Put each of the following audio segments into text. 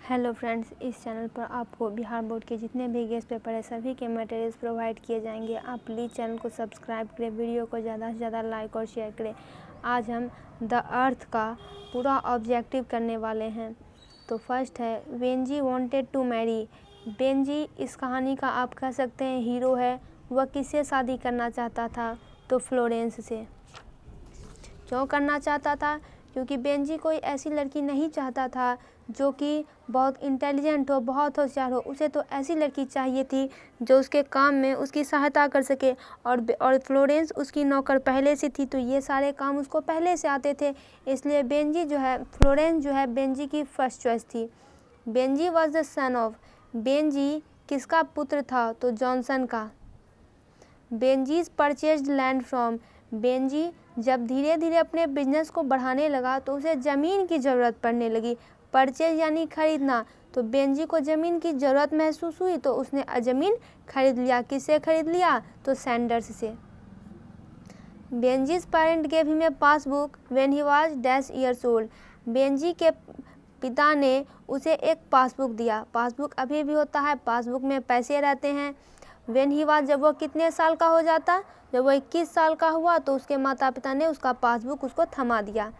Hello friends, इस channel पर आपको बिहार बोर्ड के जितने भी गेस्ट पेपर है सभी के मटेरियल्स प्रोवाइड किए जाएंगे। आप प्लीज़ चैनल को सब्सक्राइब करें, वीडियो को ज़्यादा से ज़्यादा लाइक और शेयर करें। आज हम द अर्थ का पूरा ऑब्जेक्टिव करने वाले हैं। तो फर्स्ट है Benjy wanted to marry. Benjy इस कहानी का आप कह सकते हैं हीरो है। वह किससे शादी करना चाहता था? तो फ्लोरेंस से। क्यों करना चाहता था? क्योंकि बेंजी कोई ऐसी लड़की नहीं चाहता था जो कि बहुत इंटेलिजेंट हो, बहुत होशियार हो। उसे तो ऐसी लड़की चाहिए थी जो उसके काम में उसकी सहायता कर सके। और फ्लोरेंस उसकी नौकर पहले से थी, तो ये सारे काम उसको पहले से आते थे। इसलिए फ्लोरेंस जो है बेंजी की फर्स्ट चॉइस थी। Benji was the son of. Benji किसका पुत्र था? तो जॉनसन का। बेंजीज परचेज्ड लैंड फ्रॉम। बेंजी जब धीरे धीरे अपने बिजनेस को बढ़ाने लगा तो उसे ज़मीन की ज़रूरत पड़ने लगी। परचेज यानी खरीदना, तो बेंजी को ज़मीन की ज़रूरत महसूस हुई तो उसने ज़मीन खरीद लिया। किससे खरीद लिया? तो सैंडर्स से। Benji's parent gave him a passbook when he was dash years old. Benji के पिता ने उसे एक पासबुक दिया। पासबुक अभी भी होता है, पासबुक में पैसे रहते हैं। व्हेन ही वाज, जब वो कितने साल का हो जाता? जब वो 21 साल का हुआ तो उसके माता पिता ने उसका पासबुक उसको थमा दिया।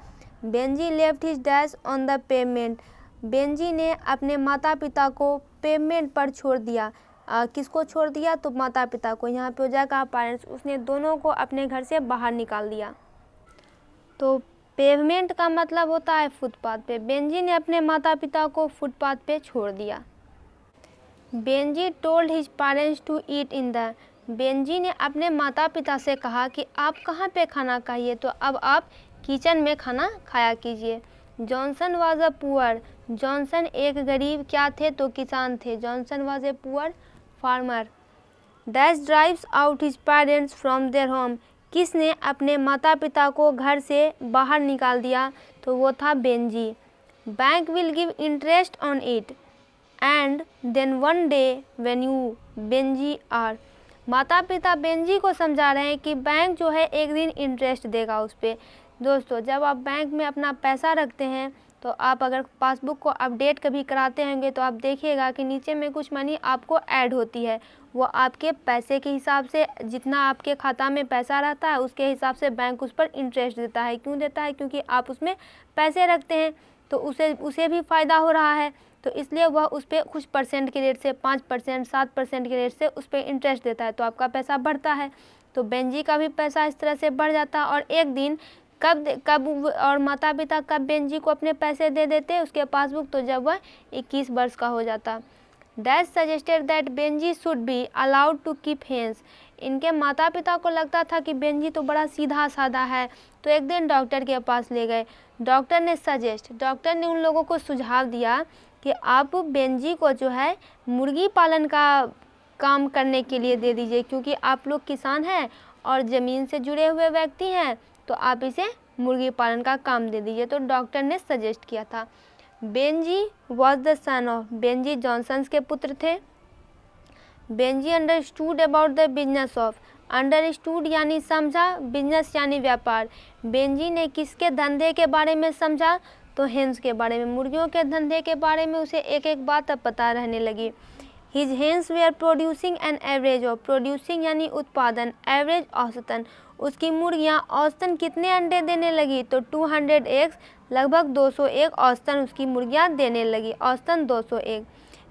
Benji left his dash on the payment. Benji ने अपने माता पिता को पेमेंट पर छोड़ दिया। किसको छोड़ दिया? तो माता पिता को। यहाँ पे हो जाएगा पेरेंट्स। उसने दोनों को अपने घर से बाहर निकाल दिया। तो पेवमेंट का मतलब होता है फुटपाथ पे। बेंजी ने अपने माता पिता को फुटपाथ पे छोड़ दिया। Benjy told his parents to eat in the. Benjy ने अपने माता पिता से कहा कि आप कहाँ पे खाना खाइए, तो अब आप किचन में खाना खाया कीजिए। Johnson was a poor. Johnson एक गरीब क्या थे? तो किसान थे। Johnson was a poor farmer. That drives out his parents from their home. किसने अपने माता पिता को घर से बाहर निकाल दिया? तो वो था Benjy. Bank will give interest on it and then one day when you Benjy are. माता पिता बेंजी को समझा रहे हैं कि बैंक जो है एक दिन इंटरेस्ट देगा उस पर। दोस्तों, जब आप बैंक में अपना पैसा रखते हैं तो आप अगर पासबुक को अपडेट कभी कराते होंगे तो आप देखिएगा कि नीचे में कुछ मनी आपको ऐड होती है। वो आपके पैसे के हिसाब से, जितना आपके खाता में पैसा रहता है उसके हिसाब से बैंक उस पर इंटरेस्ट देता है। क्यों देता है? क्योंकि आप उसमें पैसे रखते हैं तो उसे भी फ़ायदा हो रहा है, तो इसलिए वह उस पर कुछ परसेंट के रेट से 5%, 7% के रेट से उस पर इंटरेस्ट देता है, तो आपका पैसा बढ़ता है। तो बेंजी का भी पैसा इस तरह से बढ़ जाता है। और एक दिन कब और माता पिता कब बेंजी को अपने पैसे दे देते उसके पासबुक? तो जब वह 21 वर्ष का हो जाता। That suggested that Benjy should be allowed to keep hens. इनके माता पिता को लगता था कि बेंजी तो बड़ा सीधा साधा है, तो एक दिन डॉक्टर के पास ले गए। डॉक्टर ने उन लोगों को सुझाव दिया कि आप बेंजी को जो है मुर्गी पालन का काम करने के लिए दे दीजिए, क्योंकि आप लोग किसान हैं और ज़मीन से जुड़े हुए व्यक्ति हैं, तो आप इसे मुर्गी पालन का काम दे दीजिए। तो डॉक्टर ने सजेस्ट किया था। Benji was the son of. Benji Johnson के पुत्र थे। Benji understood about the business of. Understood यानी समझा, बिजनेस यानी व्यापार। बेंजी ने किसके धंधे के बारे में समझा? तो हेन्स के बारे में, मुर्गियों के धंधे के बारे में उसे एक एक बात अब पता रहने लगी। His hens they are producing an average of. Producing यानी उत्पादन, एवरेज औसतन। उसकी मुर्गियाँ औसतन कितने अंडे देने लगी? तो 200 एग्स, लगभग 200 एग औसतन उसकी मुर्गियाँ देने लगी, औसतन 200 egg.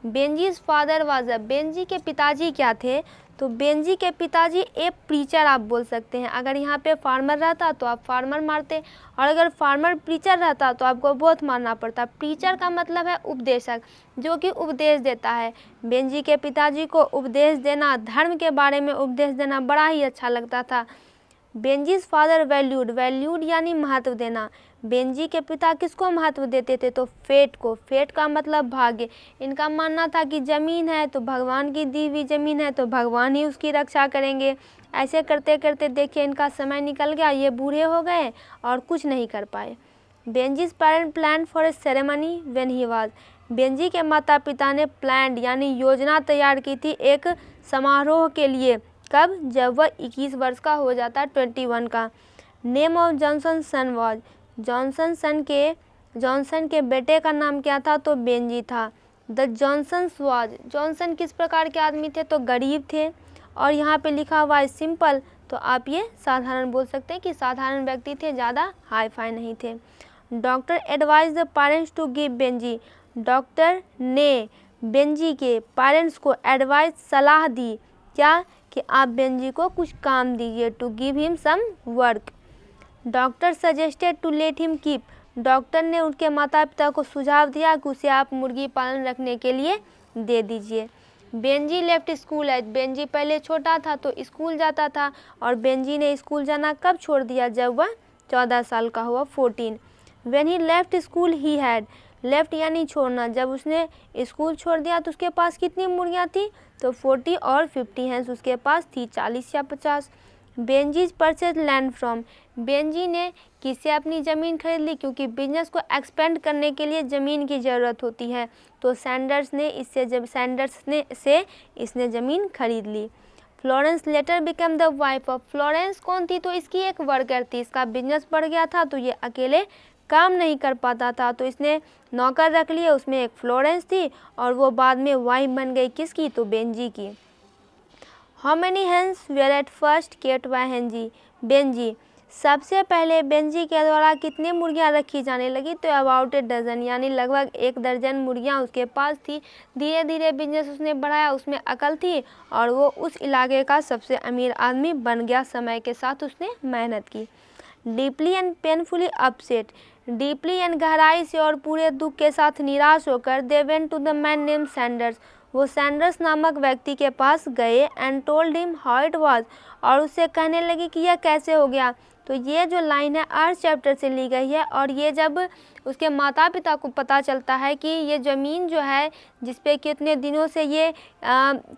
Benji's father was a. Benji के पिताजी क्या थे? तो बेंजी के पिताजी एक प्रीचर आप बोल सकते हैं। अगर यहाँ पे फार्मर रहता तो आप फार्मर मारते, और अगर फार्मर प्रीचर रहता तो आपको बहुत मारना पड़ता। प्रीचर का मतलब है उपदेशक, जो कि उपदेश देता है। बेंजी के पिताजी को उपदेश देना, धर्म के बारे में उपदेश देना बड़ा ही अच्छा लगता था। बेंजीज फादर वैल्यूड यानी महत्व देना। बेंजी के पिता किसको महत्व देते थे? तो फेट को। फेट का मतलब भाग्य। इनका मानना था कि ज़मीन है तो भगवान की दी हुई ज़मीन है, तो भगवान ही उसकी रक्षा करेंगे। ऐसे करते करते देखिए इनका समय निकल गया, ये बूढ़े हो गए और कुछ नहीं कर पाए। Benji's parent plan for a ceremony when he was. Benji के माता पिता ने प्लान यानी योजना तैयार की थी एक समारोह के लिए। कब? जब वह 21 वर्ष का हो जाता, 21 का। Name of Johnson son was. Johnson के बेटे का नाम क्या था? तो बेंजी था। द जॉनसन्स वाज, जॉनसन किस प्रकार के आदमी थे, तो गरीब थे। और यहाँ पे लिखा हुआ है सिंपल, तो आप ये साधारण बोल सकते हैं कि साधारण व्यक्ति थे, ज़्यादा हाई फाई नहीं थे। Doctor advise the parents to give Benjy, doctor ने बेंजी के पेरेंट्स को एडवाइस सलाह दी, क्या, कि आप बेंजी को कुछ काम दीजिए, to give him some work. Doctor suggested to let him keep, doctor ने उनके माता पिता को सुझाव दिया कि उसे आप मुर्गी पालन रखने के लिए दे दीजिए। बेंजी लेफ्ट स्कूल है, बेंजी पहले छोटा था तो स्कूल जाता था, और बेंजी ने स्कूल जाना कब छोड़ दिया, जब वह 14 साल का हुआ, 14। When he left school he had, left यानी छोड़ना, जब उसने स्कूल छोड़ दिया तो उसके पास कितनी मुर्गियाँ थी, तो 40 और 50 हैं, उसके पास थी 40 या 50। बेंजीज परचेज लैंड फ्रॉम, बेंजी ने किससे अपनी ज़मीन खरीद ली, क्योंकि बिजनेस को एक्सपेंड करने के लिए ज़मीन की ज़रूरत होती है, तो सैंडर्स ने इसने ज़मीन खरीद ली। Florence later become the wife of, Florence कौन थी, तो इसकी एक वर्कर थी, इसका बिजनेस बढ़ गया था तो ये अकेले काम नहीं कर पाता था, तो इसने नौकर रख लिए, उसमें एक फ्लोरेंस थी और वो बाद में वाइफ बन गई, किसकी, तो बेंजी की। How many hens were at first kept by Benjy, सबसे पहले बेंजी के द्वारा कितनी मुर्गियां रखी जाने लगी, तो अबाउट ए डजन, यानी लगभग 1 दर्जन मुर्गियां उसके पास थी। धीरे धीरे बिजनेस उसने बढ़ाया, उसमें अकल थी और वो उस इलाके का सबसे अमीर आदमी बन गया। समय के साथ उसने मेहनत की। Deeply and painfully upset, deeply and गहराई से और पूरे दुख के साथ निराश होकर, they went to the man name Sanders, वो सैंडर्स नामक व्यक्ति के पास गए, and told him how it was, और उससे कहने लगी कि यह कैसे हो गया। तो ये जो लाइन है अर्थ चैप्टर से ली गई है, और ये जब उसके माता पिता को पता चलता है कि ये ज़मीन जो है जिस पे कितने दिनों से ये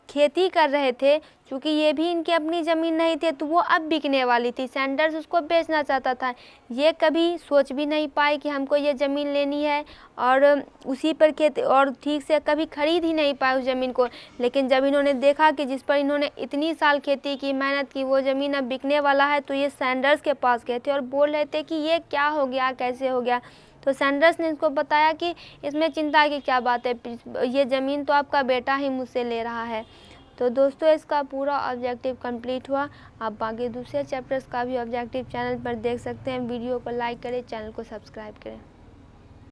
खेती कर रहे थे, क्योंकि ये भी इनकी अपनी ज़मीन नहीं थी, तो वो अब बिकने वाली थी, सैंडर्स उसको बेचना चाहता था। ये कभी सोच भी नहीं पाए कि हमको ये ज़मीन लेनी है, और उसी पर खेती, और ठीक से कभी खरीद ही नहीं पाए उस ज़मीन को। लेकिन जब इन्होंने देखा कि जिस पर इन्होंने इतनी साल खेती की, मेहनत की, वो ज़मीन अब बिकने वाला है, तो ये सैंडर्स के पास गए थे और बोल रहे थे कि ये क्या हो गया, कैसे हो गया। तो सैंडर्स ने इसको बताया कि इसमें चिंता की क्या बात है, ये ज़मीन तो आपका बेटा ही मुझसे ले रहा है। तो दोस्तों इसका पूरा ऑब्जेक्टिव कंप्लीट हुआ। आप बाकी दूसरे चैप्टर्स का भी ऑब्जेक्टिव चैनल पर देख सकते हैं। वीडियो को लाइक करें, चैनल को सब्सक्राइब करें।